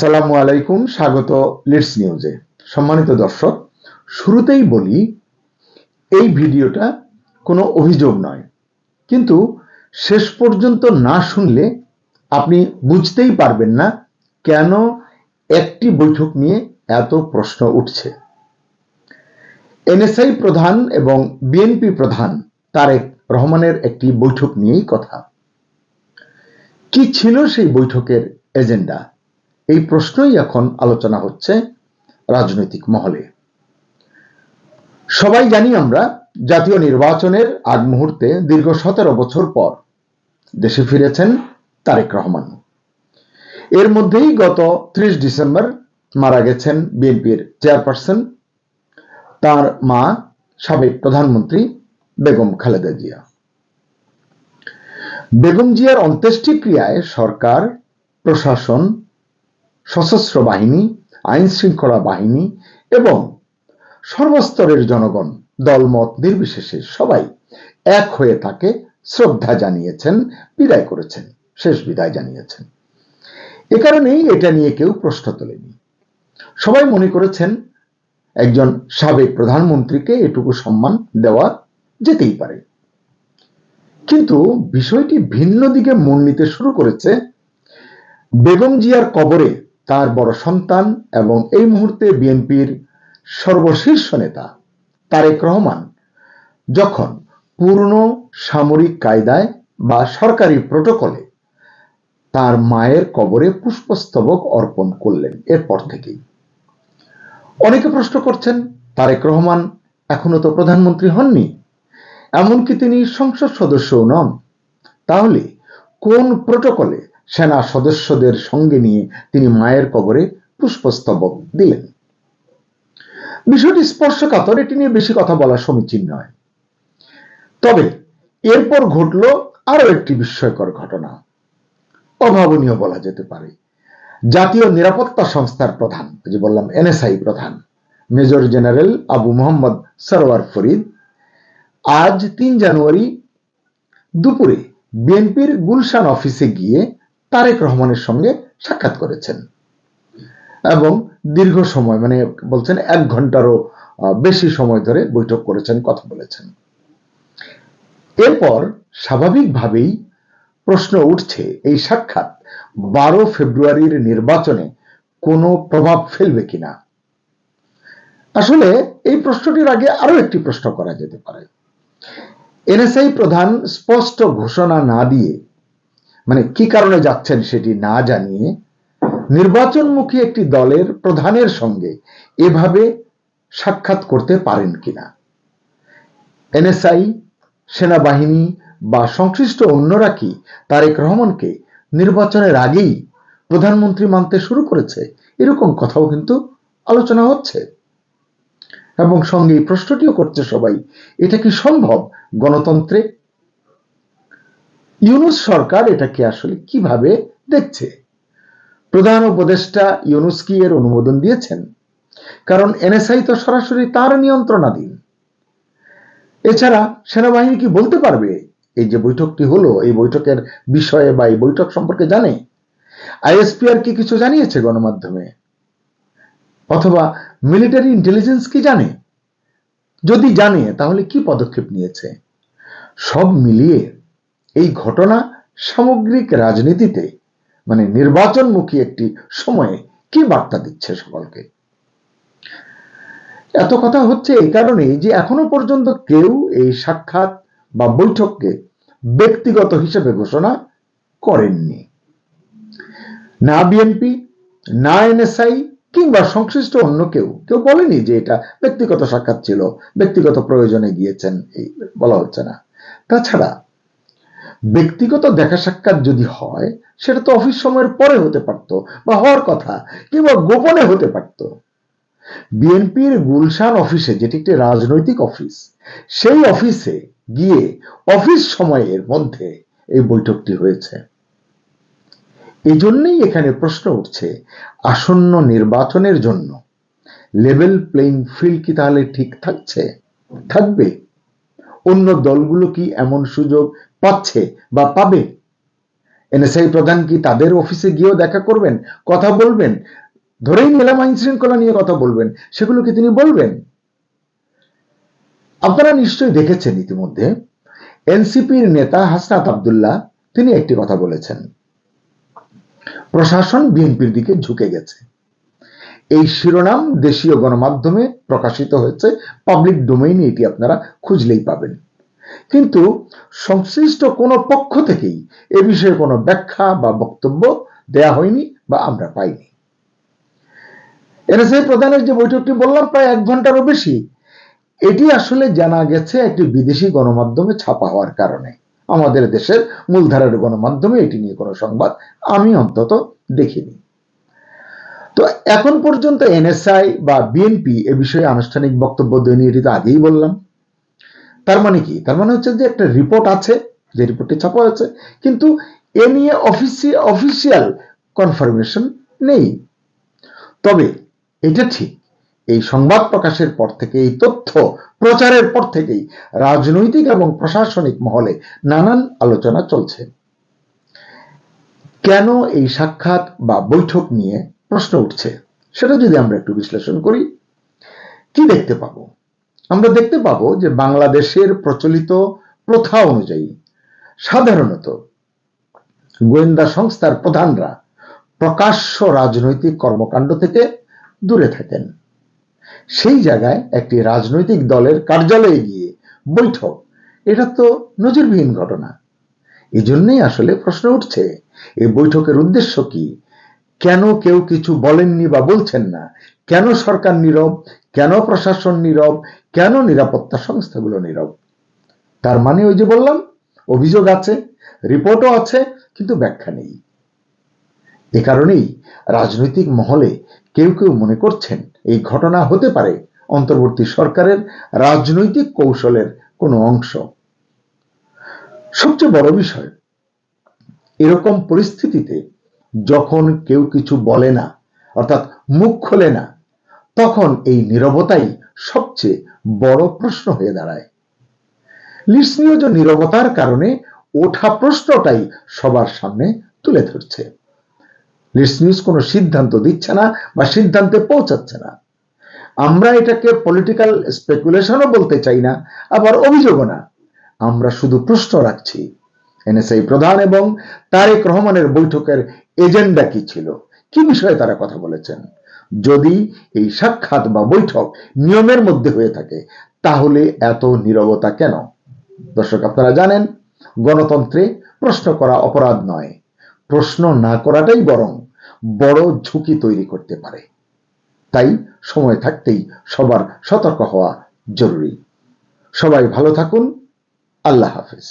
আসসালামু আলাইকুম, স্বাগত লিডস নিউজে। সম্মানিত দর্শক, শুরুতেই বলি এই ভিডিওটা কোনো অভিযোগ নয়, কিন্তু শেষ পর্যন্ত না শুনলে আপনি বুঝতেই পারবেন না কেন একটি বৈঠক নিয়ে এত প্রশ্ন উঠছে। এনএসআই প্রধান এবং বিএনপি প্রধান তারেক রহমানের একটি বৈঠক নিয়েই কথা। কি ছিল সেই বৈঠকের এজেন্ডা? এই প্রশ্নই এখন আলোচনা হচ্ছে রাজনৈতিক মহলে। সবাই জানি আমরা জাতীয় নির্বাচনের আগ মুহূর্তে দীর্ঘ 17 বছর পর দেশে ফিরেছেন তারেক রহমান। এর মধ্যেই গত 30 ডিসেম্বর মারা গেছেন বিএনপির চেয়ারপারসন, তার মা সাবেক প্রধানমন্ত্রী বেগম খালেদা জিয়া। বেগম জিয়ার অন্ত্যেষ্টিক্রিয়ায় সরকার, প্রশাসন, সশস্ত্র বাহিনী, আইন শৃঙ্খলা বাহিনী এবং সর্বস্তরের জনগণ দলমত নির্বিশেষে সবাই এক হয়ে তাকে শ্রদ্ধা জানিয়েছেন, বিদায় করেছেন, শেষ বিদায় জানিয়েছেন। এ কারণেই এটা নিয়ে কেউ প্রশ্ন তোলেনি। সবাই মনে করেছেন একজন সাবেক প্রধানমন্ত্রীকে এটুকু সম্মান দেওয়া যেতেই পারে। কিন্তু বিষয়টি ভিন্ন দিকে মন নিতে শুরু করেছে বেগম জিয়ার কবরে তার বড় সন্তান এবং এই মুহূর্তে বিএনপির সর্বশীর্ষ নেতা তারেক রহমান যখন পূর্ণ সামরিক কায়দায় বা সরকারি প্রটোকলে তার মায়ের কবরে পুষ্পস্তবক অর্পণ করলেন। এরপর থেকেই অনেকে প্রশ্ন করছেন, তারেক রহমান এখনো তো প্রধানমন্ত্রী হননি, এমনকি তিনি সংসদ সদস্যও নন, তাহলে কোন প্রটোকলে সেনা সদস্যদের সঙ্গে নিয়ে তিনি মায়ের কবরে পুষ্পস্তবক দিলেন? বিষয়টি স্পর্শকাতর, এটি নিয়ে বেশি কথা বলা সমীচীন নয়। তবে এরপর ঘটল আরো একটি বিস্ময়কর ঘটনা, অভাবনীয় বলা যেতে পারে। জাতীয় নিরাপত্তা সংস্থার প্রধান, যে বললাম এনএসআই প্রধান, মেজর জেনারেল আবু মোহাম্মদ সরওয়ার ফরিদ আজ 3 জানুয়ারি দুপুরে বিএনপির গুলশান অফিসে গিয়ে তারেক রহমানের সঙ্গে সাক্ষাৎ করেছেন এবং দীর্ঘ সময়, মানে বলছেন 1 ঘন্টারও বেশি সময় ধরে বৈঠক করেছেন, কথা বলেছেন। এরপর স্বাভাবিকভাবেই প্রশ্ন উঠছে এই সাক্ষাৎ 12 ফেব্রুয়ারির নির্বাচনে কোনো প্রভাব ফেলবে কিনা। আসলে এই প্রশ্নটির আগে আরো একটি প্রশ্ন করা যেতে পারে। এনএসআই প্রধান স্পষ্ট ঘোষণা না দিয়ে, মানে কি কারণে যাচ্ছেন সেটি না জানিয়ে, নির্বাচনমুখী একটি দলের প্রধানের সঙ্গে এভাবে সাক্ষাৎ করতে পারেন কিনা? এনএসআই, সেনাবাহিনী বা সংশ্লিষ্ট অন্যরা কি তারেক রহমানকে নির্বাচনের আগেই প্রধানমন্ত্রী মানতে শুরু করেছে? এরকম কথাও কিন্তু আলোচনা হচ্ছে এবং সঙ্গে এই প্রশ্নটিও করছে সবাই, এটা কি সম্ভব গণতন্ত্রে? ইউনূস সরকার এটাকে আসলে কিভাবে দেখছে? প্রধান উপদেষ্টা ইউনূস কি এর অনুমোদন দিয়েছেন? কারণ এনএসআই তো সরাসরি তার নিয়ন্ত্রণাধীন। এছাড়া সেনাবাহিনী কি বলতে পারবে এই যে বৈঠকটি হলো, এই বৈঠকের বিষয়ে বা এই বৈঠক সম্পর্কে জানে? আইএসপিআর কি কিছু জানিয়েছে গণমাধ্যমে? অথবা মিলিটারি ইন্টেলিজেন্স কি জানে? যদি জানে তাহলে কি পদক্ষেপ নিয়েছে? সব মিলিয়ে এই ঘটনা সামগ্রিক রাজনীতিতে, মানে নির্বাচনমুখী একটি সময়ে কি বার্তা দিচ্ছে সকলকে? এত কথা হচ্ছে এই কারণেই যে এখনো পর্যন্ত কেউ এই সাক্ষাৎ বা বৈঠককে ব্যক্তিগত হিসেবে ঘোষণা করেননি। না বিএনপি, না এনএসআই কিংবা সংশ্লিষ্ট অন্য কেউ বলেনি যে এটা ব্যক্তিগত সাক্ষাৎ ছিল, ব্যক্তিগত প্রয়োজনে গিয়েছেন, এই বলা হচ্ছে না। তাছাড়া ব্যক্তিগত দেখা সাক্ষাৎ যদি হয় সেটা তো অফিস সময়ের পরে হতে পারত বা হওয়ার কথা, কিংবা গোপনে হতে পারত। বিএনপির গুলশান অফিসে, যেটি একটি রাজনৈতিক অফিস, সেই অফিসে গিয়ে অফিস সময়ের মধ্যে এই বৈঠকটি হয়েছে। এই জন্যই এখানে প্রশ্ন উঠছে, আসন্ন নির্বাচনের জন্য লেভেল প্লেইং ফিল্ড কি তাহলে ঠিক থাকবে? অন্য দলগুলো কি এমন সুযোগ পাচ্ছে বা পাবে? এনএসআই প্রধান কি তাদের অফিসে গিয়েও দেখা করবেন, কথা বলবেন? ধরেই নিলাম আইন শৃঙ্খলা নিয়ে কথা বলবেন, সেগুলো কি তিনি বলবেন? আপনারা নিশ্চয়ই দেখেছেন ইতিমধ্যে এনসিপির নেতা হাসনাত আব্দুল্লাহ তিনি একটি কথা বলেছেন, প্রশাসন বিএনপির দিকে ঝুঁকে গেছে। এই শিরোনাম দেশীয় গণমাধ্যমে প্রকাশিত হয়েছে, পাবলিক ডোমেইনে এটি আপনারা খুঁজলেই পাবেন। কিন্তু সংশ্লিষ্ট কোনো পক্ষ থেকেই এ বিষয়ে কোনো ব্যাখ্যা বা বক্তব্য দেয়া হয়নি বা আমরা পাইনি। এনএসআই প্রধানের যে বৈঠকটি বললাম প্রায় 1 ঘন্টারও বেশি, এটি আসলে জানা গেছে একটি বিদেশি গণমাধ্যমে ছাপা হওয়ার কারণে। আমাদের দেশের মূলধারার গণমাধ্যমে এটি নিয়ে কোনো সংবাদ আমি অন্তত দেখিনি। তো এখন পর্যন্ত এনএসআই বা বিএনপি এ বিষয়ে আনুষ্ঠানিক বক্তব্য দেয়নি, এটি তো আগেই বললাম। তার মানে কি? তার মানে হচ্ছে যে একটা রিপোর্ট আছে, যে রিপোর্টটি ছাপা হয়েছে, কিন্তু এ নিয়ে অফিসিয়াল কনফার্মেশন নেই। তবে এটা ঠিক, এই সংবাদ প্রকাশের পর থেকে, এই তথ্য প্রচারের পর থেকেই রাজনৈতিক এবং প্রশাসনিক মহলে নানান আলোচনা চলছে। কেন এই সাক্ষাৎ বা বৈঠক নিয়ে প্রশ্ন উঠছে সেটা যদি আমরা একটু বিশ্লেষণ করি, কি দেখতে পাবো? আমরা দেখতে পাবো যে বাংলাদেশের প্রচলিত প্রথা অনুযায়ী সাধারণত গোয়েন্দা সংস্থার প্রধানরা প্রকাশ্য রাজনৈতিক কর্মকাণ্ড থেকে দূরে থাকেন। সেই জায়গায় একটি রাজনৈতিক দলের কার্যালয়ে গিয়ে বৈঠক, এটা তো নজিরবিহীন ঘটনা। এই জন্যই আসলে প্রশ্ন উঠছে, এই বৈঠকের উদ্দেশ্য কি? কেন কেউ কিছু বলেননি বা বলছেন না? কেন সরকার নীরব? কেন প্রশাসন নীরব? কেন নিরাপত্তা সংস্থাগুলো নীরব? তার মানে ওই যে বললাম, অভিযোগ আছে, রিপোর্টও আছে, কিন্তু ব্যাখ্যা নেই। এ কারণেই রাজনৈতিক মহলে কেউ কেউ মনে করছেন এই ঘটনা হতে পারে অন্তর্বর্তী সরকারের রাজনৈতিক কৌশলের কোনো অংশ। সবচেয়ে বড় বিষয়, এরকম পরিস্থিতিতে যখন কেউ কিছু বলে না, অর্থাৎ মুখ খোলে না, তখন এই নীরবতাই সবচেয়ে বড় প্রশ্ন হয়ে দাঁড়ায়। লিডস নিউজ নীরবতার কারণে ওঠা প্রশ্নটাই সবার সামনে তুলে ধরছে। লিডস নিউজ কোনো সিদ্ধান্ত দিচ্ছে না বা সিদ্ধান্তে পৌঁছাচ্ছে না। আমরা এটাকে পলিটিক্যাল স্পেকুলেশনও বলতে চাই না, আবার অভিযোগও না। আমরা শুধু প্রশ্ন রাখছি, এনএসআই প্রধান এবং তারেক রহমানের বৈঠকের এজেন্ডা কি ছিল, কি বিষয়ে তারা কথা বলেছেন। যদি এই সাক্ষাৎ বা বৈঠক নিয়মের মধ্যে হয়ে থাকে, তাহলে এত নীরবতা কেন? দর্শক, আপনারা জানেন গণতন্ত্রে প্রশ্ন করা অপরাধ নয়, প্রশ্ন না করাটাই বরং বড় ঝুঁকি তৈরি করতে পারে। তাই সময় থাকতেই সবার সতর্ক হওয়া জরুরি। সবাই ভালো থাকুন। আল্লাহ হাফেজ।